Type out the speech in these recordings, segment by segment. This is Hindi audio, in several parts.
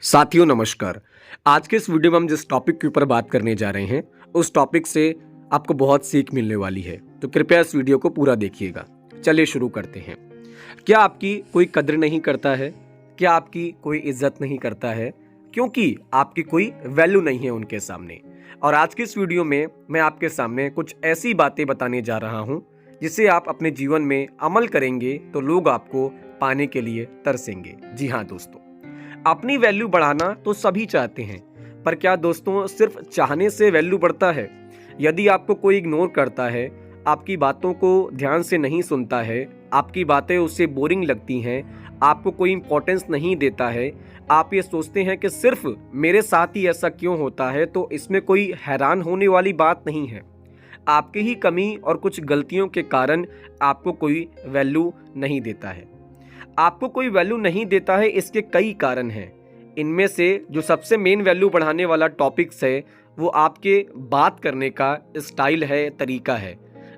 साथियों नमस्कार। आज के इस वीडियो में हम जिस टॉपिक के ऊपर बात करने जा रहे हैं उस टॉपिक से आपको बहुत सीख मिलने वाली है, तो कृपया इस वीडियो को पूरा देखिएगा। चलिए शुरू करते हैं। क्या आपकी कोई कद्र नहीं करता है? क्या आपकी कोई इज्जत नहीं करता है? क्योंकि आपकी कोई वैल्यू नहीं है उनके सामने। और आज की इस वीडियो में मैं आपके सामने कुछ ऐसी बातें बताने जा रहा हूं जिसे आप अपने जीवन में अमल करेंगे तो लोग आपको पाने के लिए तरसेंगे। जी हाँ दोस्तों, अपनी वैल्यू बढ़ाना तो सभी चाहते हैं, पर क्या दोस्तों सिर्फ चाहने से वैल्यू बढ़ता है? यदि आपको कोई इग्नोर करता है, आपकी बातों को ध्यान से नहीं सुनता है, आपकी बातें उससे बोरिंग लगती हैं, आपको कोई इंपॉर्टेंस नहीं देता है, आप ये सोचते हैं कि सिर्फ मेरे साथ ही ऐसा क्यों होता है, तो इसमें कोई हैरान होने वाली बात नहीं है। आपकी ही कमी और कुछ गलतियों के कारण आपको कोई वैल्यू नहीं देता है। आपको कोई वैल्यू नहीं देता है, इसके कई कारण हैं। इनमें से जो सबसे मेन वैल्यू बढ़ाने वाला टॉपिक्स है वो आपके बात करने का स्टाइल है, तरीका है।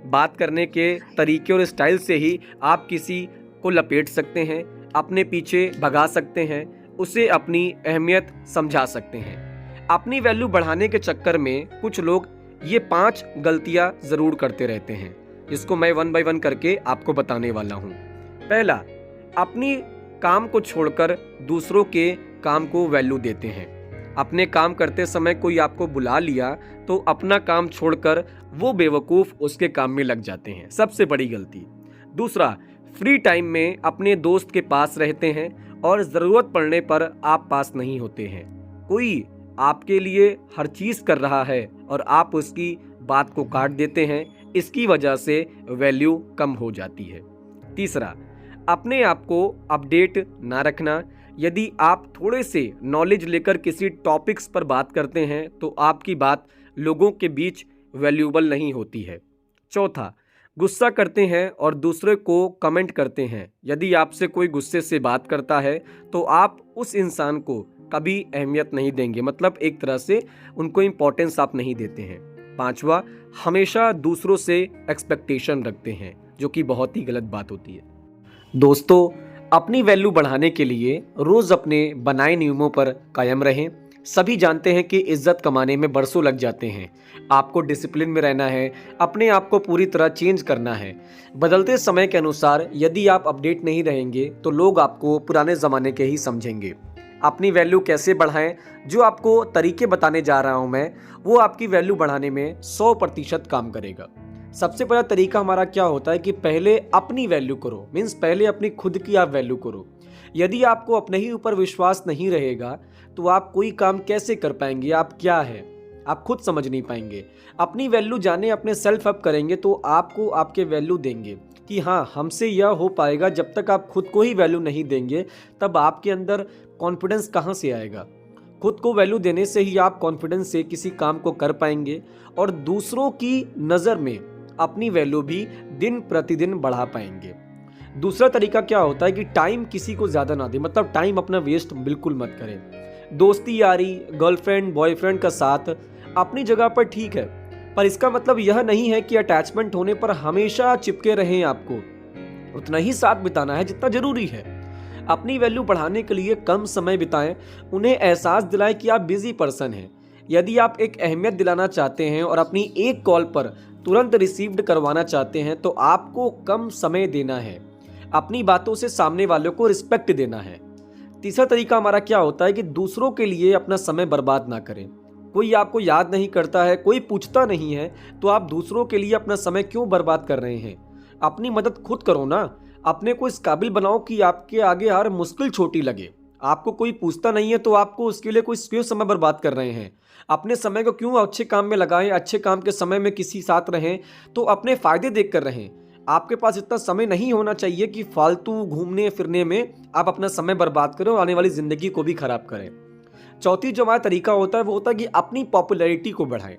बात करने के तरीके और स्टाइल से ही आप किसी को लपेट सकते हैं, अपने पीछे भगा सकते हैं, उसे अपनी अहमियत समझा सकते हैं। अपनी वैल्यू बढ़ाने के चक्कर में कुछ लोग ये 5 गलतियां जरूर करते रहते हैं, जिसको मैं 1 बाय 1 करके आपको बताने वाला हूँ। पहला, अपनी काम को छोड़कर दूसरों के काम को वैल्यू देते हैं। अपने काम करते समय कोई आपको बुला लिया तो अपना काम छोड़कर वो बेवकूफ़ उसके काम में लग जाते हैं, सबसे बड़ी गलती। दूसरा, फ्री टाइम में अपने दोस्त के पास रहते हैं और ज़रूरत पड़ने पर आप पास नहीं होते हैं। कोई आपके लिए हर चीज़ कर रहा है और आप उसकी बात को काट देते हैं, इसकी वजह से वैल्यू कम हो जाती है। तीसरा, अपने आप को अपडेट ना रखना। यदि आप थोड़े से नॉलेज लेकर किसी टॉपिक्स पर बात करते हैं तो आपकी बात लोगों के बीच वैल्यूएबल नहीं होती है। चौथा, गुस्सा करते हैं और दूसरे को कमेंट करते हैं। यदि आपसे कोई गुस्से से बात करता है तो आप उस इंसान को कभी अहमियत नहीं देंगे, मतलब एक तरह से उनको इम्पोर्टेंस आप नहीं देते हैं। पांचवा, हमेशा दूसरों से एक्सपेक्टेशन रखते हैं, जो कि बहुत ही गलत बात होती है। दोस्तों, अपनी वैल्यू बढ़ाने के लिए रोज अपने बनाए नियमों पर कायम रहें। सभी जानते हैं कि इज्जत कमाने में बरसों लग जाते हैं। आपको डिसिप्लिन में रहना है, अपने आप को पूरी तरह चेंज करना है। बदलते समय के अनुसार यदि आप अपडेट नहीं रहेंगे तो लोग आपको पुराने ज़माने के ही समझेंगे। अपनी वैल्यू कैसे बढ़ाएं, जो आपको तरीके बताने जा रहा हूं मैं, वो आपकी वैल्यू बढ़ाने में 100% काम करेगा। सबसे पहला तरीका हमारा क्या होता है कि पहले अपनी वैल्यू करो, मीन्स पहले अपनी खुद की आप वैल्यू करो। यदि आपको अपने ही ऊपर विश्वास नहीं रहेगा तो आप कोई काम कैसे कर पाएंगे? आप क्या है आप खुद समझ नहीं पाएंगे। अपनी वैल्यू जाने, अपने सेल्फ अप करेंगे तो आपको आपके वैल्यू देंगे कि हाँ, हमसे यह हो पाएगा। जब तक आप खुद को ही वैल्यू नहीं देंगे तब आपके अंदर कॉन्फिडेंस कहाँ से आएगा? खुद को वैल्यू देने से ही आप कॉन्फिडेंस से किसी काम को कर पाएंगे और दूसरों की नज़र में अपनी वैल्यू भी दिन प्रतिदिन बढ़ा पाएंगे। दूसरा तरीका क्या होता है कि टाइम किसी को ज़्यादा ना दे, मतलब टाइम अपना वेस्ट बिल्कुल मत करें। दोस्ती यारी, गर्लफ्रेंड बॉयफ्रेंड का साथ अपनी जगह पर ठीक है, पर इसका मतलब यह नहीं है कि अटैचमेंट होने पर हमेशा चिपके रहें। आपको उतना ही साथ बिताना है जितना जरूरी है। अपनी वैल्यू बढ़ाने के लिए कम समय बिताएं, उन्हें एहसास दिलाएं कि आप बिजी पर्सन हैं। यदि आप एक अहमियत दिलाना चाहते हैं और अपनी एक कॉल पर तुरंत रिसीव्ड करवाना चाहते हैं तो आपको कम समय देना है। अपनी बातों से सामने वालों को रिस्पेक्ट देना है। तीसरा तरीका हमारा क्या होता है कि दूसरों के लिए अपना समय बर्बाद ना करें। कोई आपको याद नहीं करता है, कोई पूछता नहीं है, तो आप दूसरों के लिए अपना समय क्यों बर्बाद कर रहे हैं? अपनी मदद खुद करो ना। अपने को इस काबिल बनाओ कि आपके आगे हर मुश्किल छोटी लगे। आपको कोई पूछता नहीं है तो आपको उसके लिए क्यों समय बर्बाद कर रहे हैं? अपने समय को क्यों अच्छे काम में लगाएं? अच्छे काम के समय में किसी साथ रहें तो अपने फायदे देख कर रहें। आपके पास इतना समय नहीं होना चाहिए कि फालतू घूमने फिरने में आप अपना समय बर्बाद करें और आने वाली ज़िंदगी को भी खराब करें। चौथी जो हमारा तरीका होता है वो होता है कि अपनी पॉपुलैरिटी को बढ़ाएं।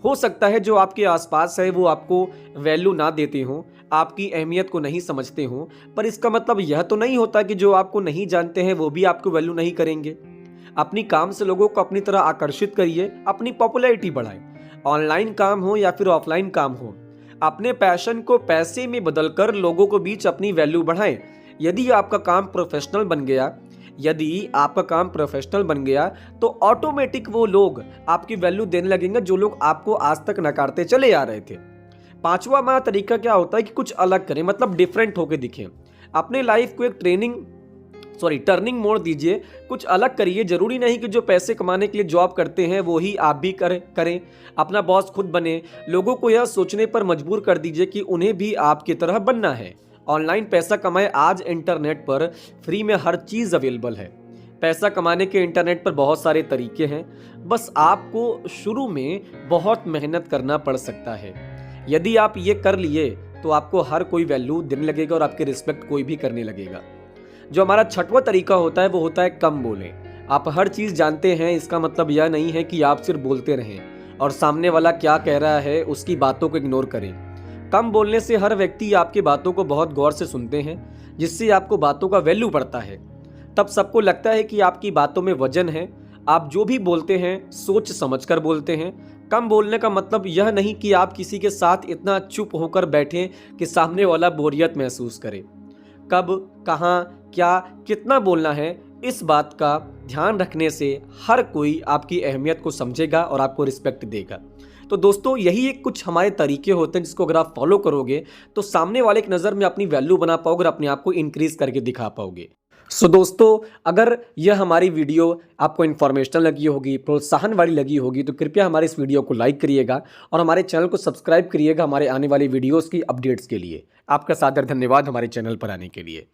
हो सकता है जो आपके आसपास है वो आपको वैल्यू ना देते हों, आपकी अहमियत को नहीं समझते हों, पर इसका मतलब यह तो नहीं होता कि जो आपको नहीं जानते हैं वो भी आपको वैल्यू नहीं करेंगे। अपनी काम से लोगों को अपनी तरह आकर्षित करिए, अपनी पॉपुलैरिटी बढ़ाएं। ऑनलाइन काम हो या फिर ऑफलाइन काम हो, अपने पैशन को पैसे में बदलकर लोगों के बीच अपनी वैल्यू बढ़ाएं। यदि आपका काम प्रोफेशनल बन गया, यदि आपका काम प्रोफेशनल बन गया तो ऑटोमेटिक वो लोग आपकी वैल्यू देने लगेंगे जो लोग आपको आज तक नकारते चले आ रहे थे। पांचवा हमारा तरीका क्या होता है कि कुछ अलग करें, मतलब डिफरेंट होके दिखें। अपने लाइफ को एक टर्निंग मोड़ दीजिए, कुछ अलग करिए। जरूरी नहीं कि जो पैसे कमाने के लिए जॉब करते हैं वो ही आप भी करें। अपना बॉस खुद बने। लोगों को यह सोचने पर मजबूर कर दीजिए कि उन्हें भी आपकी तरह बनना है। ऑनलाइन पैसा कमाएं। आज इंटरनेट पर फ्री में हर चीज अवेलेबल है। पैसा कमाने के इंटरनेट पर बहुत सारे तरीके हैं, बस आपको शुरू में बहुत मेहनत करना पड़ सकता है। यदि आप ये कर लिए तो आपको हर कोई वैल्यू देने लगेगा और आपकी रिस्पेक्ट कोई भी करने लगेगा। जो हमारा छठवां तरीका होता है वो होता है कम बोलें। आप हर चीज जानते हैं, इसका मतलब यह नहीं है कि आप सिर्फ बोलते रहें और सामने वाला क्या कह रहा है उसकी बातों को इग्नोर करें। कम बोलने से हर व्यक्ति आपकी बातों को बहुत गौर से सुनते हैं, जिससे आपको बातों का वैल्यू बढ़ता है। तब सबको लगता है कि आपकी बातों में वजन है। आप जो भी बोलते हैं सोच समझकर बोलते हैं। कम बोलने का मतलब यह नहीं कि आप किसी के साथ इतना चुप होकर बैठें कि सामने वाला बोरियत महसूस करे। कब, कहाँ, क्या, कितना बोलना है, इस बात का ध्यान रखने से हर कोई आपकी अहमियत को समझेगा और आपको रिस्पेक्ट देगा। तो दोस्तों, यही एक कुछ हमारे तरीके होते हैं जिसको अगर आप फॉलो करोगे तो सामने वाले की नज़र में अपनी वैल्यू बना पाओगे और अपने आप को इंक्रीज करके दिखा पाओगे। सो दोस्तों, अगर यह हमारी वीडियो आपको इन्फॉर्मेशनल लगी होगी, प्रोत्साहन वाली लगी होगी, तो कृपया हमारे इस वीडियो को लाइक करिएगा और हमारे चैनल को सब्सक्राइब करिएगा हमारे आने वाली वीडियोस की अपडेट्स के लिए। आपका सादर धन्यवाद हमारे चैनल पर आने के लिए।